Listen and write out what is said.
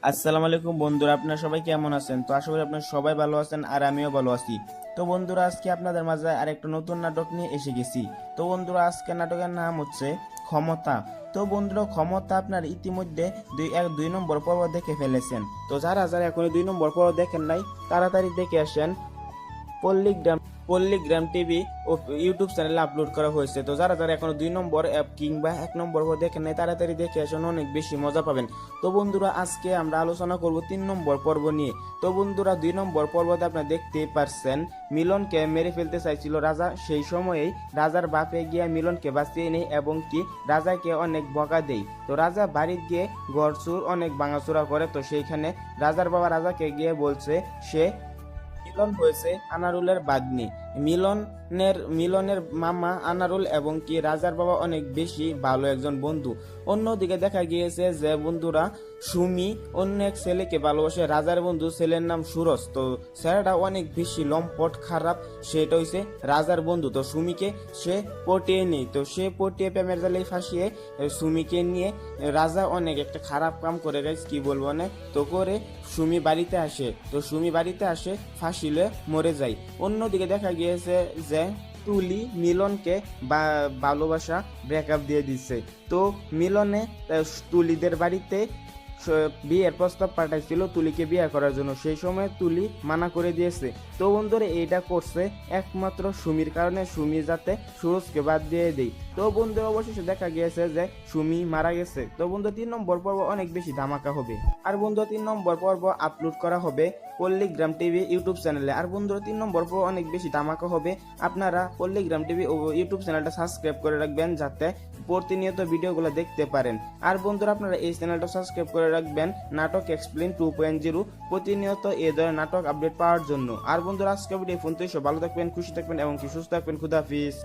আসসালামু আলাইকুম বন্ধুরা, আপনারা সবাই কেমন আছেন? তো আশা করি আপনারা সবাই ভালো আছেন আর আমিও ভালো আছি। তো বন্ধুরা, আজকে আপনাদের মাঝে আরেকটা নতুন নাটক নিয়ে এসে গেছি। তো বন্ধুরা, আজকে নাটকের নাম হচ্ছে ক্ষমতা। তো বন্ধুরা, ক্ষমতা আপনার ইতিমধ্যে দুই নম্বর পর্ব দেখে ফেলেছেন। তো যারা যারা এখন 2 নম্বর পর্ব দেখেন নাই, তাড়াতাড়ি দেখে আসেন। পল্লীগ্রাম পল্লীগ্রাম টিভি ও ইউটিউব চ্যানেলে আপলোড করা হয়েছে। তো যারা যারা এখনো 2 নম্বর অ্যাপ কিংবা 1 নম্বর পর্ব দেখেন নাই, তাড়াতাড়ি দেখে আসুন, অনেক বেশি মজা পাবেন। তো বন্ধুরা, আজকে আমরা আলোচনা করব 3 নম্বর পর্ব নিয়ে। তো বন্ধুরা, 2 নম্বর পর্বতে আপনারা দেখতেই পারছেন, মিলনকে মেরে ফেলতে চাইছিল রাজা। সেই সময়েই রাজার বাপে গিয়ে মিলনকে বাঁচিয়ে নেই এবং কি রাজাকে অনেক বকা দেয়। তো রাজা বাড়ি গিয়ে ঘরচুর অনেক ভাঙাচোরা করে। তো সেইখানে রাজার বাবা রাজাকে গিয়ে বলছে সে মিলন হয়েছে আনারুলের বাগ্নি। মিলনের মামা আনারুল এবং কি রাজার বাবা অনেক বেশি ভালো একজন বন্ধু। অন্যদিকে দেখা গিয়েছে যে বন্ধুরা, সুমি অন্য এক ছেলেকে ভালোবাসে। রাজার বন্ধু ছেলের নাম সুরজ। তো ছেলেটা অনেক বেশি লম্পট খারাপ, সেটা হইছে রাজার বন্ধু। তো সুমিকে সে পটিয়ে নেই। তো সে পটিয়ে প্রেমের জালে ফাঁসিয়ে সুমিকে নিয়ে রাজা অনেক একটা খারাপ কাম করে গেছে, কি বলবো না। তো করে সুমি বাড়িতে আসে। তো সুমি বাড়িতে আসে ফাঁসিলে মরে যায়। অন্যদিকে দেখা গিয়েছে যে তুলি মিলনকে ভালোবাসা ব্রেকআপ দিয়ে দিচ্ছে। তো মিলনে তুলিদের বাড়িতে বিয়ের প্রস্তাব পাঠাইছিল তুলিকে বিয়ে করার জন্য। সেই সময় তুলি মানা করে দিয়েছে। তো বন্ধুরা, এইটা করছে একমাত্র সুমির কারণে, সুমি যাতে সুরজকে বাদ দিয়ে দেয়। তো বন্ধু, অবশেষে দেখা গিয়েছে যে সুমি মারা গেছে। তো বন্ধু, 3 নম্বর পর্ব অনেক বেশি ধামাকা হবে। আর বন্ধু, 3 নম্বর পর্ব আপলোড করা হবে পল্লীগ্রাম টিভি ইউটিউব চ্যানেলে। আর বন্ধুরা, 3 নম্বর পর্ব অনেক বেশি ধামাকা হবে। আপনারা পল্লীগ্রাম টিভি ও ইউটিউব চ্যানেলটা সাবস্ক্রাইব করে রাখবেন, যাতে প্রতিনিয়ত ভিডিওগুলো দেখতে পারেন। আর বন্ধুরা, আপনারা এই চ্যানেলটা সাবস্ক্রাইব করে রাখবেন নাটক এক্সপ্লেন 2.0, প্রতিনিয়ত এই ধরনের নাটক আপডেট পাওয়ার জন্য। আর বন্ধুরা, আজকে ভিডিও ফোন তো ভালো থাকবেন, খুশি থাকবেন এবং কি সুস্থ থাকবেন। খুদা হাফিজ।